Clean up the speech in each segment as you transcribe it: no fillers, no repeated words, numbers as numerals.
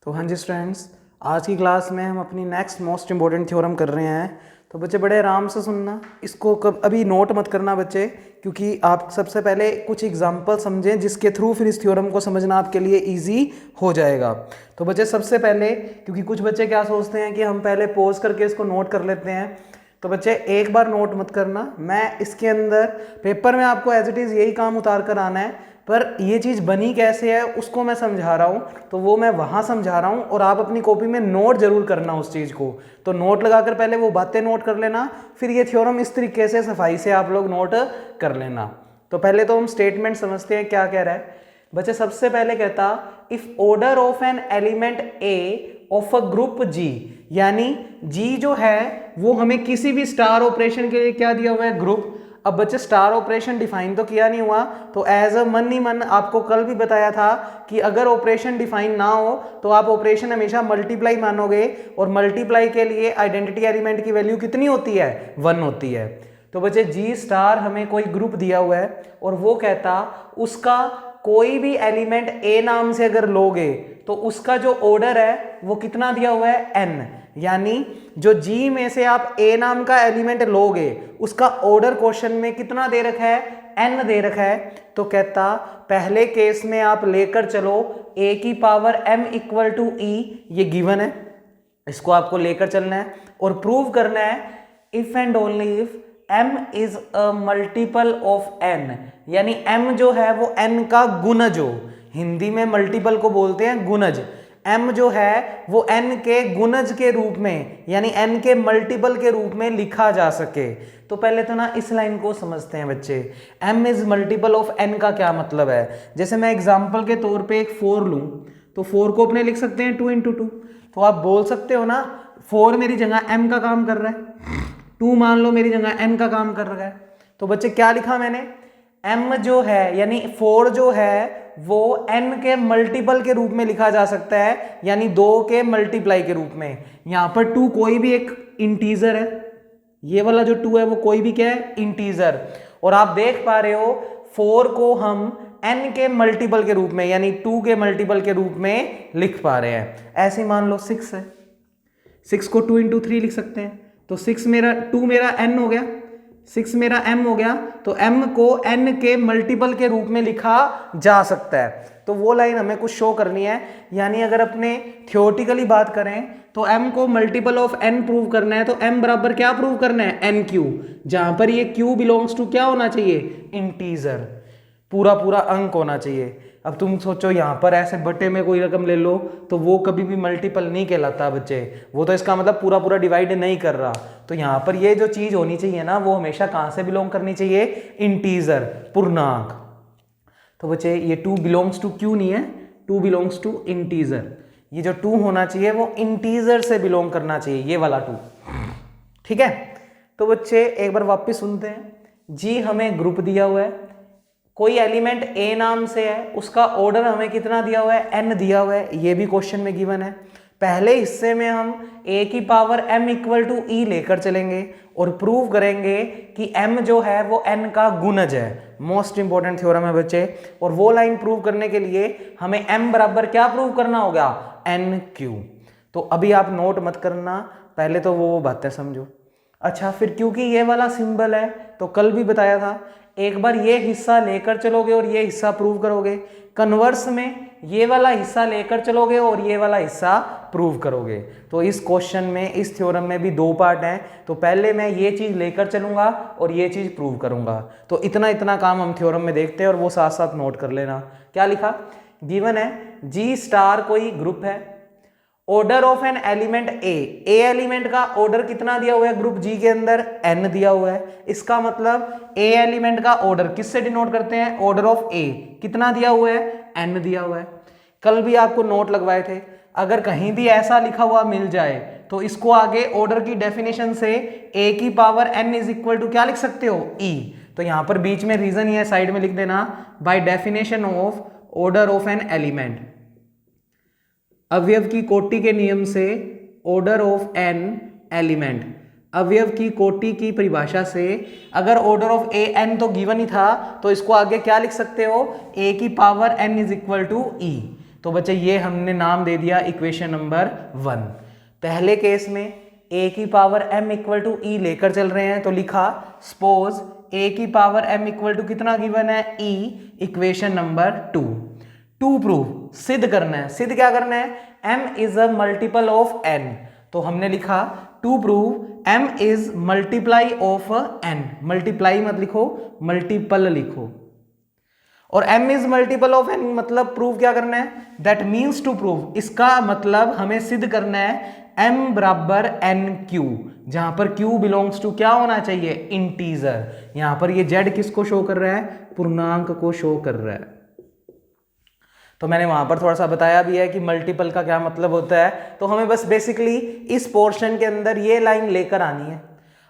तो हाँ जी स्टूडेंट्स, आज की क्लास में हम अपनी नेक्स्ट मोस्ट इम्पॉर्टेंट थ्योरम कर रहे हैं। तो बच्चे बड़े आराम से सुनना, इसको कब अभी नोट मत करना बच्चे, क्योंकि आप सबसे पहले कुछ एग्जांपल समझें जिसके थ्रू फिर इस थ्योरम को समझना आपके लिए इजी हो जाएगा। तो बच्चे सबसे पहले, क्योंकि कुछ बच्चे क्या सोचते हैं कि हम पहले पॉज करके इसको नोट कर लेते हैं, तो बच्चे एक बार नोट मत करना। मैं इसके अंदर पेपर में आपको एज इट इज़ यही काम उतार कर आना है, पर ये चीज़ बनी कैसे है उसको मैं समझा रहा हूँ, तो वो मैं वहाँ समझा रहा हूँ और आप अपनी कॉपी में नोट जरूर करना उस चीज़ को। तो नोट लगाकर पहले वो बातें नोट कर लेना, फिर ये थ्योरम इस तरीके से सफाई से आप लोग नोट कर लेना। तो पहले तो हम स्टेटमेंट समझते हैं क्या कह रहा है बच्चे। सबसे पहले कहता if order of an element a of a group G, यानी जी जो है वो हमें किसी भी स्टार ऑपरेशन के लिए क्या दिया हुआ है, ग्रुप। अब बच्चे स्टार ऑपरेशन डिफाइन तो किया नहीं हुआ, तो एज अ मन ही मन आपको कल भी बताया था कि अगर ऑपरेशन डिफाइन ना हो तो आप ऑपरेशन हमेशा मल्टीप्लाई मानोगे, और मल्टीप्लाई के लिए आइडेंटिटी एलिमेंट की वैल्यू कितनी होती है, 1 होती है। तो बच्चे जी स्टार हमें कोई ग्रुप दिया हुआ है और वो कहता उसका कोई भी एलिमेंट ए नाम से अगर लोगे तो उसका जो ऑर्डर है वो कितना दिया हुआ है, एन। यानी जो जी में से आप ए नाम का एलिमेंट लोगे उसका ऑर्डर क्वेश्चन में कितना दे रखा है, एन दे रखा है। तो कहता पहले केस में आप लेकर चलो ए की पावर m इक्वल टू ई, ये गिवन है, इसको आपको लेकर चलना है और प्रूव करना है if and only if m is a multiple of n, यानी m जो है वो n का गुणज हो। हिंदी में मल्टीपल को बोलते हैं गुणज। m जो है वो n के गुणज के रूप में, यानी n के मल्टीपल के रूप में लिखा जा सके। तो पहले तो ना इस लाइन को समझते हैं बच्चे, m is multiple of n का क्या मतलब है। जैसे मैं एग्जांपल के तौर पे एक 4 लूं, तो 4 को अपने लिख सकते हैं 2 × 2, तो आप बोल सकते हो ना 4 मेरी जगह m का काम कर रहा है, 2 मान लो मेरी जगह n का काम कर रहा है। तो बच्चे क्या लिखा मैंने, m जो है यानी 4 जो है वो n के मल्टीपल के रूप में लिखा जा सकता है, यानी 2 के मल्टीप्लाई के रूप में। यहां पर 2 कोई भी एक इंटीजर है, ये वाला जो 2 है वो कोई भी क्या है, इंटीजर। और आप देख पा रहे हो 4 को हम n के मल्टीपल के रूप में यानी 2 के मल्टीपल के रूप में लिख पा रहे हैं। ऐसे मान लो 6 है, 6 को 2 × 3 लिख सकते हैं, तो 6 मेरा 2 मेरा n हो गया, 6 मेरा m हो गया, तो m को n के मल्टीपल के रूप में लिखा जा सकता है। तो वो लाइन हमें कुछ शो करनी है, यानी अगर अपने थियोरेटिकली बात करें तो m को मल्टीपल ऑफ n प्रूव करना है, तो m बराबर क्या प्रूव करना है, nq, जहां पर ये q बिलोंग्स टू क्या होना चाहिए, इंटीजर, पूरा पूरा अंक होना चाहिए। अब तुम सोचो यहाँ पर ऐसे बटे में कोई रकम ले लो तो वो कभी भी मल्टीपल नहीं कहलाता बच्चे, वो तो इसका मतलब पूरा पूरा डिवाइड नहीं कर रहा। तो यहाँ पर ये जो चीज होनी चाहिए ना वो हमेशा कहाँ से बिलोंग करनी चाहिए, इंटीजर, पूर्णांक। तो बच्चे ये 2 बिलोंग्स टू क्यू नहीं है, 2 बिलोंग्स टू इंटीजर। ये जो 2 होना चाहिए वो इंटीजर से बिलोंग करना चाहिए, ये वाला 2, ठीक है। तो बच्चे एक बार वापिस सुनते हैं, जी हमें ग्रुप दिया हुआ है, कोई एलिमेंट ए नाम से है, उसका ऑर्डर हमें कितना दिया हुआ है, n दिया हुआ है, ये भी क्वेश्चन में गिवन है। पहले हिस्से में हम a की पावर m इक्वल टू ई लेकर चलेंगे और प्रूव करेंगे कि m जो है वो n का गुणज है। मोस्ट इंपॉर्टेंट थ्योरम है बच्चे, और वो लाइन प्रूव करने के लिए हमें m बराबर क्या प्रूव करना होगा, nq। तो अभी आप नोट मत करना, पहले तो वो बातें समझो। अच्छा, फिर क्योंकि ये वाला सिंबल है तो कल भी बताया था, एक बार ये हिस्सा लेकर चलोगे और ये हिस्सा प्रूव करोगे, कन्वर्स में ये वाला हिस्सा लेकर चलोगे और ये वाला हिस्सा प्रूव करोगे। तो इस क्वेश्चन में, इस थ्योरम में भी 2 पार्ट हैं, तो पहले मैं ये चीज लेकर चलूंगा और ये चीज प्रूव करूंगा। तो इतना इतना काम हम थ्योरम में देखते हैं और वो साथ साथ नोट कर लेना। क्या लिखा, गिवन है जी स्टार कोई ग्रुप है, order of an element A element का ऑर्डर कितना दिया हुआ है ग्रुप जी के अंदर, n दिया हुआ है। इसका मतलब ए एलिमेंट का ऑर्डर किससे डिनोट करते हैं, ऑर्डर ऑफ ए, कितना दिया हुआ है, n दिया हुआ है। कल भी आपको नोट लगवाए थे, अगर कहीं भी ऐसा लिखा हुआ मिल जाए तो इसको आगे ऑर्डर की डेफिनेशन से a की power n is equal to क्या लिख सकते हो, e। तो यहां पर बीच में रीजन ये साइड में लिख देना, by definition of order of an element, अवयव की कोटि के नियम से ऑर्डर ऑफ एन एलिमेंट, अवयव की कोटि की परिभाषा से अगर ऑर्डर ऑफ ए एन तो गिवन ही था, तो इसको आगे क्या लिख सकते हो, ए की power n is equal to e. तो बच्चे ये हमने नाम दे दिया इक्वेशन नंबर 1। पहले केस में a की power m equal to e लेकर चल रहे हैं, तो लिखा सपोज a की पावर m इक्वल टू कितना गिवन है e, equation number 2। To prove सिद्ध करना है, सिद्ध क्या करना है, m is a multiple of n, तो हमने लिखा to prove m is multiply of n, multiply मत लिखो मल्टीपल लिखो, और m is multiple of n मतलब प्रूव क्या करना है, दैट मीन्स टू प्रूव, इसका मतलब हमें सिद्ध करना है m बराबर n q, जहां पर q बिलोंग्स टू क्या होना चाहिए, इंटीजर। यहां पर ये z किसको शो कर रहा है, पूर्णांक को शो कर रहा है। तो मैंने वहां पर थोड़ा सा बताया भी है कि मल्टीपल का क्या मतलब होता है, तो हमें बस बेसिकली इस पोर्शन के अंदर ये लाइन लेकर आनी है।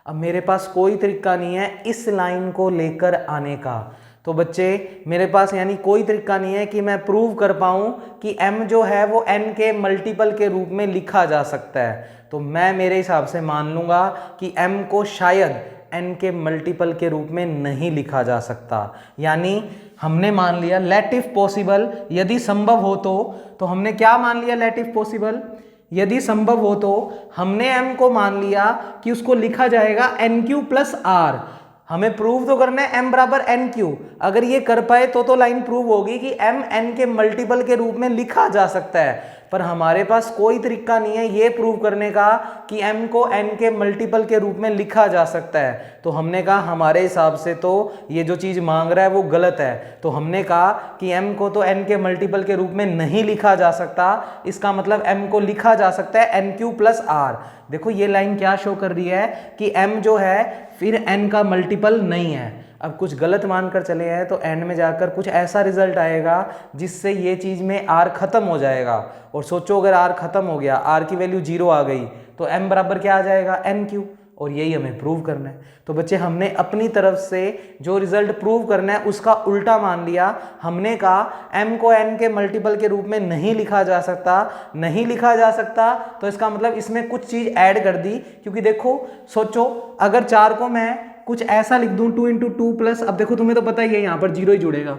अब मेरे पास कोई तरीका नहीं है इस लाइन को लेकर आने का, तो बच्चे मेरे पास यानी कोई तरीका नहीं है कि मैं प्रूव कर पाऊं कि m जो है वो n के मल्टीपल के रूप में लिखा जा सकता है। तो मैं मेरे हिसाब से मान लूंगा कि m को शायद n के मल्टीपल के रूप में नहीं लिखा जा सकता, यानी हमने मान लिया लेट इफ पॉसिबल, यदि संभव हो तो हमने क्या मान लिया, लेट इफ पॉसिबल, यदि संभव हो तो हमने m को मान लिया कि उसको लिखा जाएगा nq प्लस r। हमें प्रूव तो करना है m बराबर nq, अगर ये कर पाए तो लाइन प्रूव होगी कि m n के मल्टीपल के रूप में लिखा जा सकता है, पर हमारे पास कोई तरीका नहीं है ये प्रूव करने का कि m को n के मल्टीपल के रूप में लिखा जा सकता है। तो हमने कहा हमारे हिसाब से तो ये जो चीज़ मांग रहा है वो गलत है, तो हमने कहा कि m को तो n के मल्टीपल के रूप में नहीं लिखा जा सकता, इसका मतलब m को लिखा जा सकता है nq प्लस r। देखो ये लाइन क्या शो कर रही है कि m जो है फिर n का मल्टीपल नहीं है। अब कुछ गलत मानकर चले हैं तो एंड में जाकर कुछ ऐसा रिजल्ट आएगा जिससे ये चीज़ में r खत्म हो जाएगा, और सोचो अगर r खत्म हो गया, r की वैल्यू 0 आ गई, तो m बराबर क्या आ जाएगा, nq, और यही हमें प्रूव करना है। तो बच्चे हमने अपनी तरफ से जो रिजल्ट प्रूव करना है उसका उल्टा मान लिया। हमने कहा m को n के मल्टीपल के रूप में नहीं लिखा जा सकता, नहीं लिखा जा सकता तो इसका मतलब इसमें कुछ चीज़ ऐड कर दी, क्योंकि देखो सोचो अगर 4 को मैं कुछ ऐसा लिख दूं 2 इंटू 2 प्लस, अब देखो तुम्हें तो पता ही है यहाँ पर 0 ही जुड़ेगा,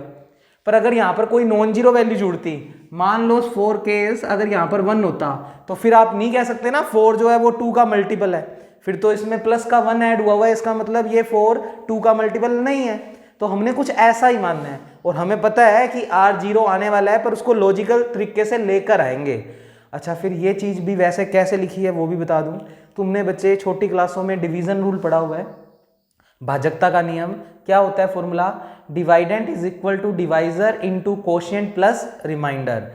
पर अगर यहाँ पर कोई नॉन जीरो वैल्यू जुड़ती, मान लो 4 केस अगर यहाँ पर 1 होता, तो फिर आप नहीं कह सकते ना 4 जो है वो 2 का मल्टीपल है, फिर तो इसमें प्लस का 1 ऐड हुआ है, इसका मतलब ये 4 2 का मल्टीपल नहीं है। तो हमने कुछ ऐसा ही मानना है, और हमें पता है कि r0 आने वाला है, पर उसको लॉजिकल तरीके से लेकर आएंगे। अच्छा फिर ये चीज़ भी वैसे कैसे लिखी है वो भी बता दूं। तुमने बच्चे छोटी क्लासों में डिवीजन रूल पढ़ा हुआ है, भाजकता का नियम क्या होता है, formula dividend is equal to divisor into quotient plus remainder.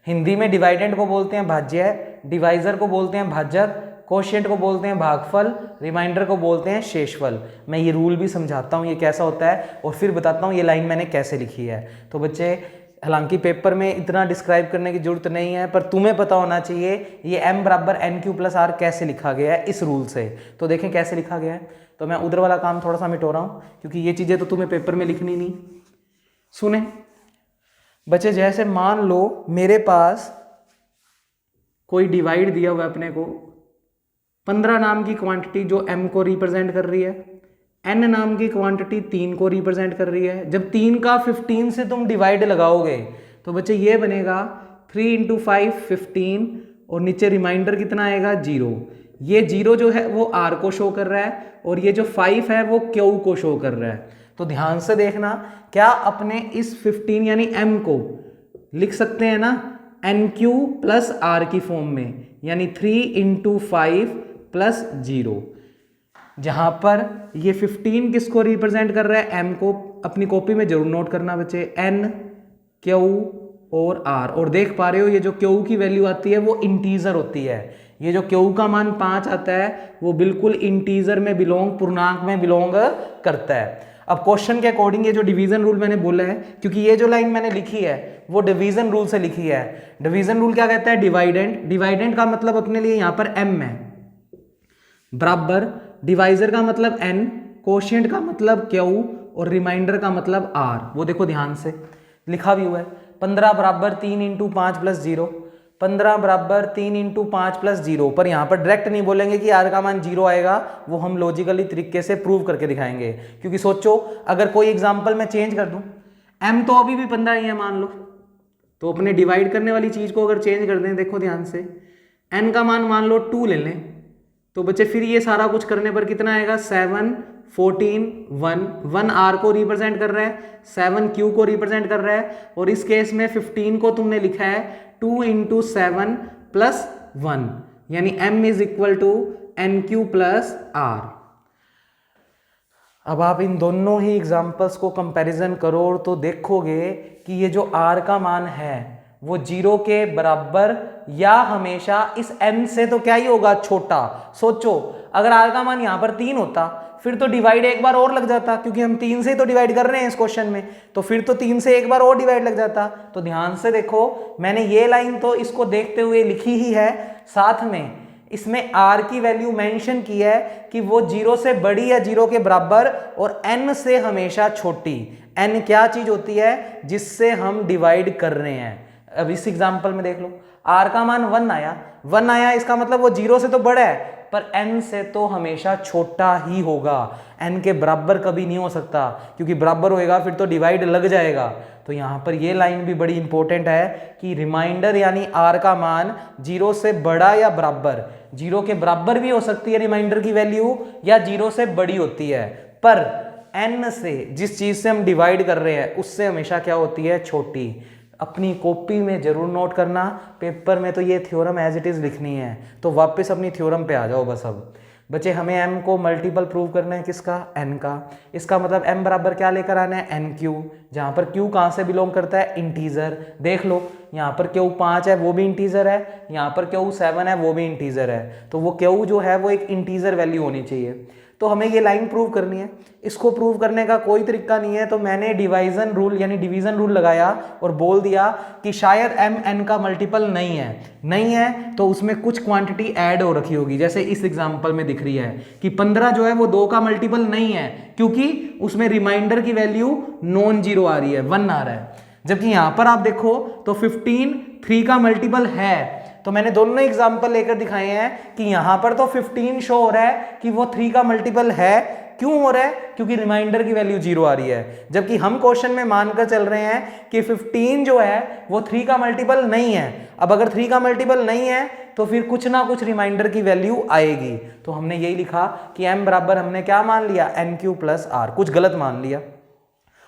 Hindi में डिवाइडेंट को बोलते हैं भाज्य, डिवाइजर को बोलते हैं भाजक, कोशिएंट को बोलते हैं भागफल, रिमाइंडर को बोलते हैं शेषफल। मैं ये रूल भी समझाता हूँ ये कैसा होता है, और फिर बताता हूँ ये लाइन मैंने कैसे लिखी है। तो बच्चे हालांकि पेपर में इतना डिस्क्राइब करने की जरूरत नहीं है, पर तुम्हें पता होना चाहिए ये m बराबर nq प्लस r कैसे लिखा गया है इस रूल से। तो देखें कैसे लिखा गया है, तो मैं उधर वाला काम थोड़ा सा मिटो रहा हूँ क्योंकि ये चीज़ें तो तुम्हें पेपर में लिखनी नहीं। सुने बच्चे, जैसे मान लो मेरे पास कोई डिवाइड दिया हुआ है अपने को 15 नाम की क्वांटिटी जो m को रिप्रेजेंट कर रही है, n नाम की क्वांटिटी 3 को रिप्रेजेंट कर रही है। जब 3 का 15 से तुम डिवाइड लगाओगे तो बच्चे ये बनेगा 3 इंटू 5 15, और नीचे रिमाइंडर कितना आएगा 0। ये 0 जो है वो r को शो कर रहा है, और ये जो 5 है वो q को शो कर रहा है। तो ध्यान से देखना, क्या अपने इस 15 यानी m को लिख सकते हैं ना nq प्लस r की फॉर्म में, यानी 3 इंटू 5 प्लस 0, जहां पर ये 15 किसको रिप्रेजेंट कर रहा है, m को। अपनी कॉपी में जरूर नोट करना बच्चे, n q और r, और देख पा रहे हो ये जो q की वैल्यू आती है वो इंटीजर होती है। ये जो q का मान 5 आता है वो बिल्कुल इंटीजर में बिलोंग, पूर्णांक में बिलोंग करता है। अब क्वेश्चन के अकॉर्डिंग ये जो डिवीजन रूल मैंने बोला है, क्योंकि ये जो लाइन मैंने लिखी है वो डिवीजन रूल से लिखी है। डिवीजन रूल क्या कहता है, डिवाइडेंट, डिवाइडेंट का मतलब अपने लिए यहाँ पर m है, बराबर डिवाइजर का मतलब n, कोशिएंट का मतलब q, और रिमाइंडर का मतलब r। वो देखो ध्यान से लिखा भी हुआ है, 15 बराबर 3 इंटू 5 प्लस 0, 15 बराबर 3 इंटू 5 प्लस 0। पर यहाँ पर डायरेक्ट नहीं बोलेंगे कि r का मान 0 आएगा, वो हम लॉजिकली तरीके से प्रूव करके दिखाएंगे। क्योंकि सोचो अगर कोई एग्जाम्पल मैं चेंज कर दूं, m तो अभी भी 15 ही है मान लो, तो अपने डिवाइड करने वाली चीज़ को अगर चेंज कर दें, देखो ध्यान से, n का मान लो 2 ले लें, तो बच्चे फिर ये सारा कुछ करने पर कितना आएगा, 7, 14, 1, 1 r को रिप्रेजेंट कर रहा है, 7 q को रिप्रेजेंट कर रहा है, और इस केस में 15 को तुमने लिखा है 2 × 7 + 1, यानी m is equal to nq + r। अब आप इन दोनों ही एग्जाम्पल्स को कंपैरिजन करो तो देखोगे कि ये जो r का मान है वो 0 के बराबर या हमेशा इस n से तो क्या ही होगा, छोटा। सोचो अगर r का मान यहाँ पर 3 होता फिर तो डिवाइड एक बार और लग जाता, क्योंकि हम 3 से ही तो डिवाइड कर रहे हैं इस क्वेश्चन में, तो फिर तो 3 से एक बार और डिवाइड लग जाता। तो ध्यान से देखो, मैंने ये लाइन तो इसको देखते हुए लिखी ही है, साथ में इसमें r की वैल्यू मेंशन की है कि वो 0 से बड़ी या 0 के बराबर और n से हमेशा छोटी। n क्या चीज होती है जिससे हम डिवाइड कर रहे हैं। अब इस एग्जांपल में देख लो, r का मान 1 आया, इसका मतलब वो 0 से तो बड़ा है पर n से तो हमेशा छोटा ही होगा, n के बराबर कभी नहीं हो सकता, क्योंकि बराबर होएगा फिर तो डिवाइड लग जाएगा। तो यहाँ पर ये लाइन भी बड़ी इंपॉर्टेंट है कि रिमाइंडर यानी r का मान 0 से बड़ा या बराबर, 0 के बराबर भी हो सकती है रिमाइंडर की वैल्यू, या 0 से बड़ी होती है, पर n से जिस चीज से हम डिवाइड कर रहे हैं उससे हमेशा क्या होती है, छोटी। अपनी कॉपी में जरूर नोट करना, पेपर में तो ये थ्योरम एज इट इज लिखनी है। तो वापस अपनी थ्योरम पे आ जाओ बस। अब बच्चे हमें m को मल्टीपल प्रूव करना है, किसका, n का। इसका मतलब m बराबर क्या लेकर आना है, nq, जहाँ पर q कहाँ से बिलोंग करता है, इंटीजर। देख लो यहाँ पर q 5 है वो भी इंटीजर है, यहाँ पर q 7 है वो भी इंटीजर है, तो वो q जो है वो एक इंटीजर वैल्यू होनी चाहिए। तो हमें ये लाइन प्रूव करनी है। इसको प्रूव करने का कोई तरीका नहीं है, तो मैंने डिवाइजन रूल यानी डिवीजन रूल लगाया और बोल दिया कि शायद m n का मल्टीपल नहीं है तो उसमें कुछ क्वांटिटी ऐड हो रखी होगी। जैसे इस एग्जांपल में दिख रही है कि 15 जो है वो 2 का मल्टीपल नहीं है, क्योंकि उसमें रिमाइंडर की वैल्यू नॉन जीरो आ रही है, 1 आ रहा है। जबकि यहां पर आप देखो तो 15 3 का मल्टीपल है। तो मैंने दोनों एग्जाम्पल लेकर दिखाए हैं कि यहां पर तो 15 शो हो रहा है कि वो 3 का मल्टीपल है। क्यों हो रहा है, क्योंकि रिमाइंडर की वैल्यू 0 आ रही है, जबकि हम क्वेश्चन में मानकर चल रहे हैं कि 15 जो है वो 3 का मल्टीपल नहीं है। अब अगर 3 का मल्टीपल नहीं है तो फिर कुछ ना कुछ रिमाइंडर की वैल्यू आएगी। तो हमने यही लिखा कि m बराबर हमने क्या मान लिया, nq + r, कुछ गलत मान लिया।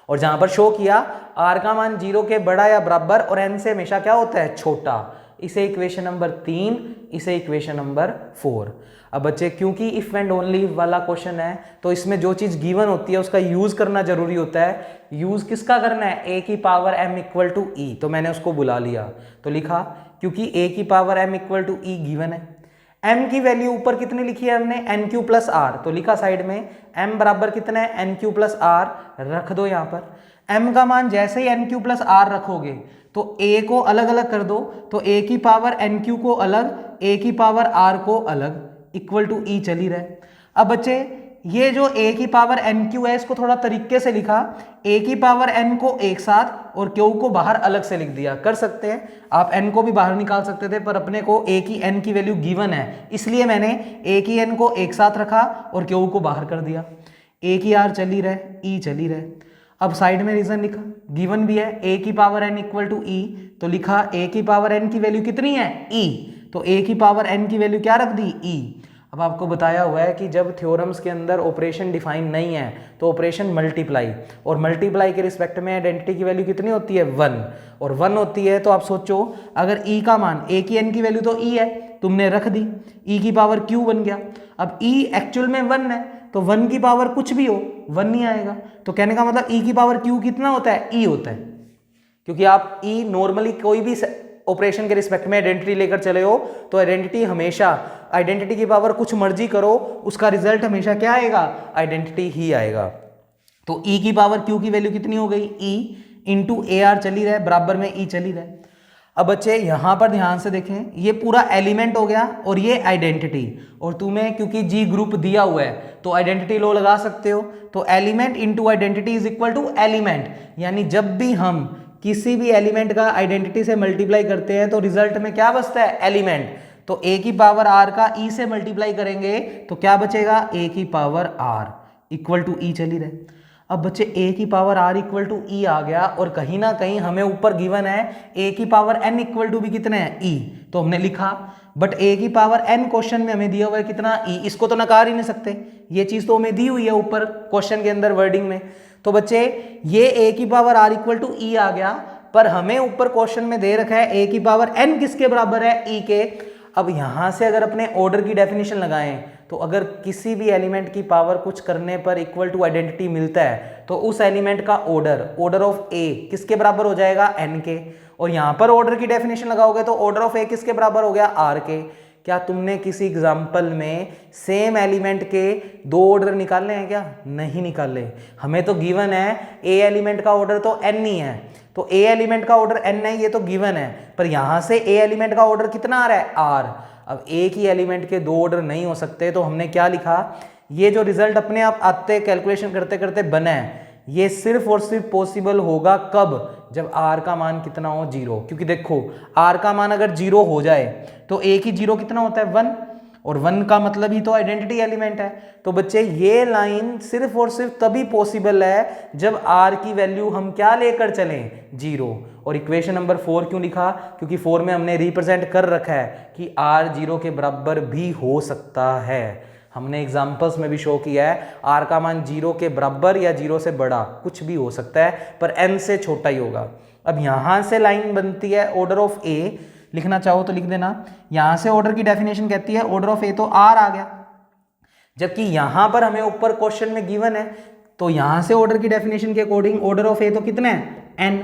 और जहां पर शो किया r का मान 0 के बड़ा या बराबर और n से हमेशा क्या होता है, छोटा। इसे इक्वेशन नंबर 3, इसे इक्वेशन नंबर 4। अब बच्चे क्योंकि इफ एंड ओनली वाला क्वेश्चन है तो इसमें जो चीज गिवन होती है उसका यूज करना जरूरी होता है। यूज किसका करना है, a की पावर m = e, तो मैंने उसको बुला लिया। तो लिखा क्योंकि a की पावर m = e गिवन है, m की वैल्यू ऊपर कितनी लिखी है हमने, nq + r, तो लिखा साइड में m बराबर कितना है, nq + r रख दो। यहाँ पर m का मान जैसे ही nq + r रखोगे तो a को अलग अलग कर दो, तो a की पावर nq को अलग, a की पावर r को अलग, = e चली रहे। अब बच्चे ये जो a की पावर nq है इसको थोड़ा तरीके से लिखा, a की पावर n को एक साथ और q को बाहर अलग से लिख दिया। कर सकते हैं आप, n को भी बाहर निकाल सकते थे, पर अपने को a की n की वैल्यू गिवन है इसलिए मैंने a की n को एक साथ रखा और q को बाहर कर दिया। a की r चली रहे, e चली रहे। अब साइड में रीजन लिखा, गिवन भी है a की पावर n = e, तो लिखा a की पावर n की वैल्यू कितनी है, e, तो a की पावर n की वैल्यू क्या रख दी, e। अब आपको बताया हुआ है कि जब थ्योरम्स के अंदर ऑपरेशन डिफाइन नहीं है तो ऑपरेशन मल्टीप्लाई, और मल्टीप्लाई के रिस्पेक्ट में आइडेंटिटी की वैल्यू कितनी होती है, 1, और 1 होती है। तो आप सोचो अगर e का मान, a की n की वैल्यू तो e है, तुमने रख दी, e की पावर q बन गया। अब e एक्चुअल में 1 है तो 1 की पावर कुछ भी हो 1 नहीं आएगा, तो कहने का मतलब e की पावर q कितना होता है, e होता है। क्योंकि आप e नॉर्मली कोई भी ऑपरेशन के रिस्पेक्ट में आइडेंटिटी लेकर चले हो तो आइडेंटिटी हमेशा, आइडेंटिटी की पावर कुछ मर्जी करो उसका रिजल्ट हमेशा क्या आएगा, आइडेंटिटी ही आएगा। तो e की पावर q की वैल्यू कितनी हो गई, e * ar चली रहे, बराबर में e चली रहे। अब बच्चे यहां पर ध्यान से देखें, ये पूरा एलिमेंट हो गया और ये आइडेंटिटी, और तुम्हें क्योंकि जी ग्रुप दिया हुआ है तो आइडेंटिटी लो लगा सकते हो। तो एलिमेंट * आइडेंटिटी = एलिमेंट, यानी जब भी हम किसी भी एलिमेंट का आइडेंटिटी से मल्टीप्लाई करते हैं तो रिजल्ट में क्या बचता है, एलिमेंट। तो a की पावर r का e से मल्टीप्लाई करेंगे तो क्या बचेगा, a की पावर r = e चली रहे। अब बच्चे a की पावर r इक्वल टू ई आ गया, और कहीं ना कहीं हमें ऊपर गिवन है a की पावर n इक्वल टू भी कितने है e, तो हमने लिखा। बट a की पावर n क्वेश्चन में हमें दिया हुआ है कितना e, इसको तो नकार ही नहीं सकते, ये चीज तो हमें दी हुई है ऊपर क्वेश्चन के अंदर वर्डिंग में। तो बच्चे ये a की पावर r इक्वल टू ई आ गया, पर हमें ऊपर क्वेश्चन में दे रखा है a की पावर n किसके बराबर है, e के। अब यहां से अगर अपने ऑर्डर की डेफिनेशन लगाएं तो अगर किसी भी एलिमेंट की पावर कुछ करने पर इक्वल टू आइडेंटिटी मिलता है तो उस एलिमेंट का ऑर्डर ऑफ ए किसके बराबर हो जाएगा, एन के। और यहां पर ऑर्डर की डेफिनेशन लगाओगे तो ऑर्डर ऑफ ए किसके बराबर हो गया, आर के। क्या तुमने किसी एग्जाम्पल में सेम एलिमेंट के दो ऑर्डर निकालने हैं क्या, नहीं निकाले। हमें तो गिवन है ए एलिमेंट का ऑर्डर तो एन ही है, तो ए एलिमेंट का ऑर्डर एन है, ये तो गिवन है, पर यहां से ए एलिमेंट का ऑर्डर कितना आ रहा है, आर। अब एक ही एलिमेंट के दो ऑर्डर नहीं हो सकते, तो हमने क्या लिखा, ये जो रिजल्ट अपने आप आते कैलकुलेशन करते करते बना है, ये सिर्फ और सिर्फ पॉसिबल होगा कब, जब r का मान कितना हो, 0। क्योंकि देखो r का मान अगर 0 हो जाए तो एक ही 0 कितना होता है, 1, और 1 का मतलब ही तो आइडेंटिटी एलिमेंट है। तो बच्चे ये लाइन सिर्फ और सिर्फ तभी पॉसिबल है जब r की वैल्यू हम क्या लेकर चलें, 0। और इक्वेशन नंबर 4 क्यों लिखा, क्योंकि 4 में हमने रिप्रेजेंट कर रखा है कि r 0 के बराबर भी हो सकता है। हमने एग्जाम्पल्स में भी शो किया है r का मान 0 के बराबर या 0 से बड़ा कुछ भी हो सकता है, पर n से छोटा ही होगा। अब यहां से लाइन बनती है ऑर्डर ऑफ a, लिखना चाहो तो लिख देना। यहां से ऑर्डर की डेफिनेशन कहती है ऑर्डर ऑफ a, तो r आ गया, जबकि यहां पर हमें ऊपर क्वेश्चन में गिवन है, तो यहां से ऑर्डर की डेफिनेशन के अकॉर्डिंग ऑर्डर ऑफ a तो कितने हैं, n।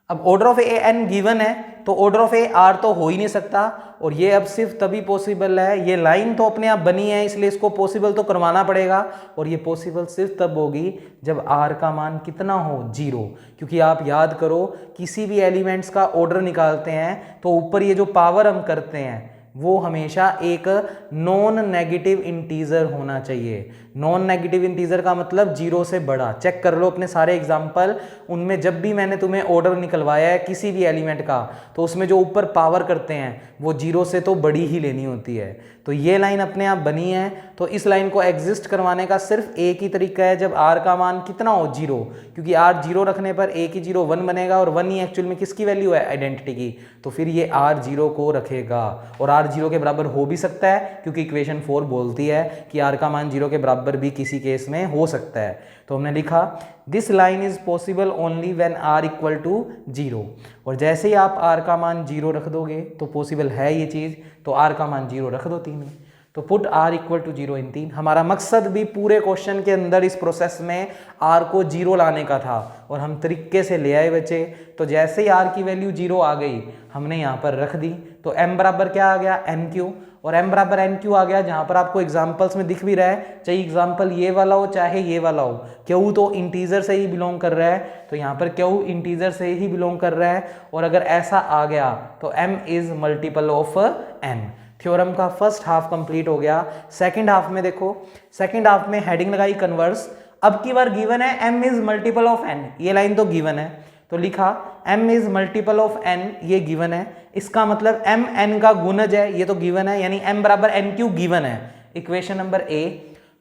अब order of A n given है, तो ऑर्डर ऑफ ए r तो हो ही नहीं सकता, और ये अब सिर्फ तभी पॉसिबल है, ये लाइन तो अपने आप बनी है इसलिए इसको पॉसिबल तो करवाना पड़ेगा, और ये पॉसिबल सिर्फ तब होगी जब r का मान कितना हो, 0। क्योंकि आप याद करो किसी भी एलिमेंट्स का ऑर्डर निकालते हैं तो ऊपर ये जो पावर हम करते हैं वो हमेशा एक नॉन नेगेटिव इंटीजर होना चाहिए। नॉन नेगेटिव इंटीजर का मतलब 0 से बड़ा। चेक कर लो अपने सारे एग्जाम्पल, उनमें जब भी मैंने तुम्हें ऑर्डर निकलवाया है किसी भी एलिमेंट का, तो उसमें जो ऊपर पावर करते हैं वो 0 से तो बड़ी ही लेनी होती है। तो ये लाइन अपने आप बनी है, तो इस लाइन को एग्जिस्ट करवाने का सिर्फ एक ही तरीका है, जब r का मान कितना हो, 0। क्योंकि r 0 रखने पर a की 0 1 बनेगा, और 1 ही एक्चुअल में किसकी वैल्यू है, आइडेंटिटी की। तो फिर ये r 0 को रखेगा, और r 0 के बराबर हो भी सकता है, क्योंकि इक्वेशन 4 बोलती है कि r का मान 0 के बराबर भी किसी केस में हो सकता है। तो हमने लिखा this line is possible only when r equal to 0। और जैसे ही आप r का मान 0 रख दोगे तो पॉसिबल है ये चीज़, तो r का मान 0 रख दो 3 में, तो पुट r इक्वल टू 0 इन 3। हमारा मकसद भी पूरे क्वेश्चन के अंदर इस प्रोसेस में r को 0 लाने का था, और हम तरीके से ले आए बच्चे। तो जैसे ही r की वैल्यू 0 आ गई हमने यहाँ पर रख दी, तो m बराबर क्या आ गया, NQ, और m बराबर NQ आ गया, जहाँ पर आपको एग्जाम्पल्स में दिख भी रहा है, चाहे एग्जाम्पल ये वाला हो चाहे ये वाला हो, क्यू तो इंटीजर से ही बिलोंग कर रहा है, तो यहाँ पर क्यू इंटीजर से ही बिलोंग कर रहा है। और अगर ऐसा आ गया तो m is multiple of n। Theorem का फर्स्ट हाफ कंप्लीट हो गया। सेकंड हाफ में देखो, सेकंड हाफ में हेडिंग लगाई कन्वर्स। अब की बार गिवन है m is multiple of n, ये लाइन तो गिवन है, तो लिखा m is multiple of n, ये गिवन है, इसका मतलब m n का गुणज है, ये तो गिवन है, यानी m बराबर NQ गिवन है। Equation number a।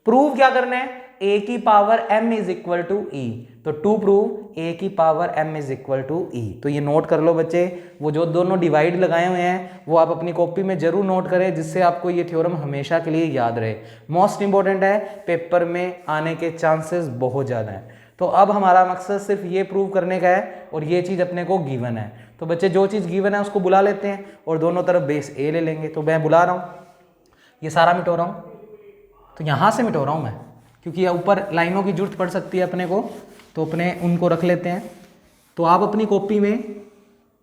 प्रूव क्या करना है, a की power m is equal to e, तो टू प्रूव a की power m is equal to e। तो ये नोट कर लो बच्चे, वो जो दोनों डिवाइड लगाए हुए हैं वो आप अपनी कॉपी में जरूर नोट करें, जिससे आपको ये थ्योरम हमेशा के लिए याद रहे। मोस्ट इंपॉर्टेंट है, पेपर में आने के चांसेस बहुत ज़्यादा हैं। तो अब हमारा मकसद सिर्फ ये प्रूव करने का है, और ये चीज़ अपने को गिवन है। तो बच्चे जो चीज़ गिवन है उसको बुला लेते हैं, और दोनों तरफ बेस a ले लेंगे। तो मैं बुला रहा हूँ, ये सारा मिटो रहा हूँ, तो यहाँ से मिटो रहा हूँ मैं, क्योंकि ऊपर लाइनों की जरूरत पड़ सकती है अपने को, तो अपने उनको रख लेते हैं। तो आप अपनी कॉपी में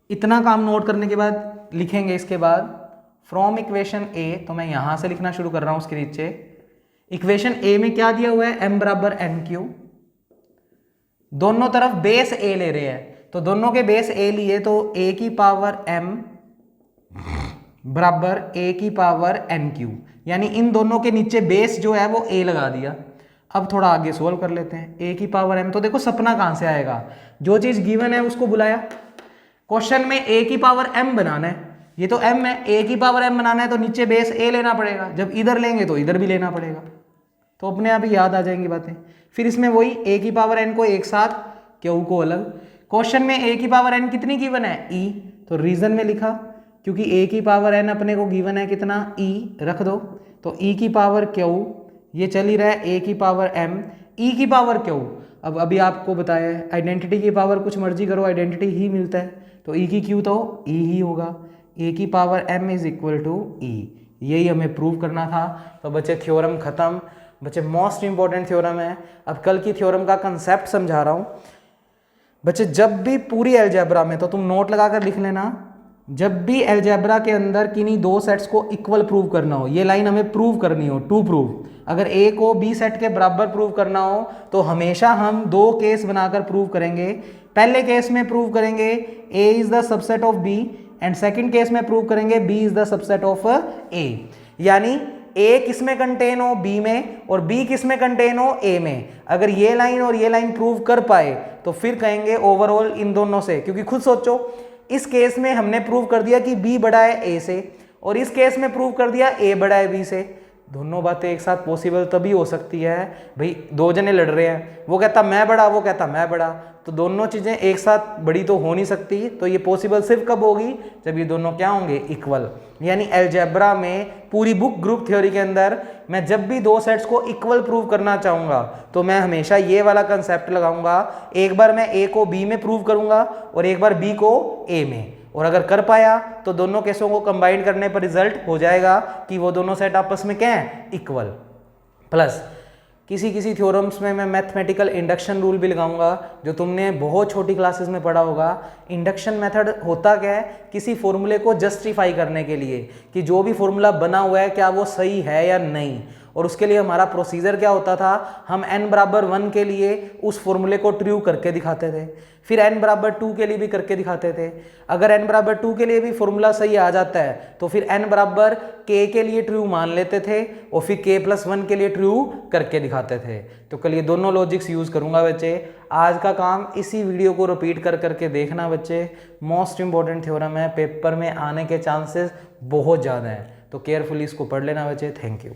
इतना काम नोट करने के बाद लिखेंगे, इसके बाद फ्रॉम इक्वेशन a, तो मैं यहाँ से लिखना शुरू कर रहा हूँ उसके नीचे। इक्वेशन a में क्या दिया हुआ है, m बराबर NQ, दोनों तरफ बेस a ले रहे हैं, तो दोनों के बेस a लिए, तो a की पावर m बराबर a की पावर NQ, यानी इन दोनों के नीचे बेस जो है वो a लगा दिया। अब थोड़ा आगे सोल्व कर लेते हैं। a की पावर m, तो देखो सपना कहाँ से आएगा, जो चीज़ गिवन है उसको बुलाया। क्वेश्चन में a की पावर m बनाना है, ये तो m है, a की पावर m बनाना है तो नीचे बेस a लेना पड़ेगा, जब इधर लेंगे तो इधर भी लेना पड़ेगा। तो अपने आप ही याद आ जाएंगी बातें। फिर इसमें वही a की पावर n को एक साथ, q को अलग। क्वेश्चन में a की पावर n कितनी गिवन है, e, तो रीजन में लिखा, क्योंकि a की पावर n अपने को गिवन है कितना, e रख दो, तो e की पावर q, ये चल ही रहा है a की पावर m, e की पावर q। अब अभी आपको बताया है आइडेंटिटी की पावर कुछ मर्जी करो आइडेंटिटी ही मिलता है, तो e की q तो e ही होगा, a की power m is equal to e, यही हमें प्रूव करना था। तो बच्चे थ्योरम खत्म। बच्चे मोस्ट इंपॉर्टेंट थ्योरम है। अब कल की थ्योरम का कंसेप्ट समझा रहा हूँ बच्चे। जब भी पूरी अलजेब्रा में, तो तुम नोट लगा कर लिख लेना, जब भी अलजेब्रा के अंदर किन्हीं दो सेट्स को इक्वल प्रूव करना हो, ये लाइन हमें प्रूव करनी हो, टू प्रूव, अगर ए को बी सेट के बराबर प्रूव करना हो तो हमेशा हम दो केस बनाकर प्रूव करेंगे। पहले केस में प्रूव करेंगे A is the subset of B, and second case में प्रूव करेंगे B is the subset of A. यानी ए किस में कंटेन हो, बी में, और बी किस में कंटेन हो, ए में। अगर ये लाइन और ये लाइन प्रूव कर पाए तो फिर कहेंगे ओवरऑल इन दोनों से, क्योंकि खुद सोचो इस केस में हमने प्रूव कर दिया कि बी बड़ा है ए से, और इस केस में प्रूव कर दिया ए बड़ा है बी से। दोनों बातें एक साथ पॉसिबल तभी हो सकती है भाई, दो जने लड़ रहे हैं, वो कहता मैं बड़ा, वो कहता मैं बड़ा, तो दोनों चीजें एक साथ बड़ी तो हो नहीं सकती। तो ये पॉसिबल सिर्फ कब होगी, जब ये दोनों क्या होंगे, इक्वल। यानी अलजेब्रा में पूरी बुक ग्रुप थ्योरी के अंदर मैं जब भी दो सेट्स को इक्वल प्रूव करना चाहूंगा तो मैं हमेशा ये वाला कंसेप्ट लगाऊंगा, एक बार मैं ए को बी में प्रूव करूंगा और एक बार बी को ए में, और अगर कर पाया तो दोनों केसों को कंबाइन करने पर रिजल्ट हो जाएगा कि वो दोनों सेट आपस में क्या है, इक्वल। प्लस किसी किसी थ्योरम्स में मैं मैथमेटिकल इंडक्शन रूल भी लगाऊंगा, जो तुमने बहुत छोटी क्लासेस में पढ़ा होगा। इंडक्शन मेथड होता क्या है, किसी फॉर्मूले को जस्टिफाई करने के लिए कि जो भी फॉर्मूला बना हुआ है क्या वो सही है या नहीं, और उसके लिए हमारा प्रोसीजर क्या होता था, हम n बराबर 1 के लिए उस फॉर्मूले को ट्रू करके दिखाते थे, फिर n बराबर 2 के लिए भी करके दिखाते थे। अगर n बराबर 2 के लिए भी फॉर्मूला सही आ जाता है तो फिर n बराबर k के लिए ट्रू मान लेते थे और फिर k+1 के लिए ट्रू करके दिखाते थे। तो कल ये दोनों लॉजिक्स यूज करूंगा बच्चे। आज का काम इसी वीडियो को रिपीट कर करके देखना बच्चे, मोस्ट इंपॉर्टेंट थ्योरम है, पेपर में आने के चांसेस बहुत ज़्यादा हैं, तो केयरफुली इसको पढ़ लेना बच्चे। Thank you.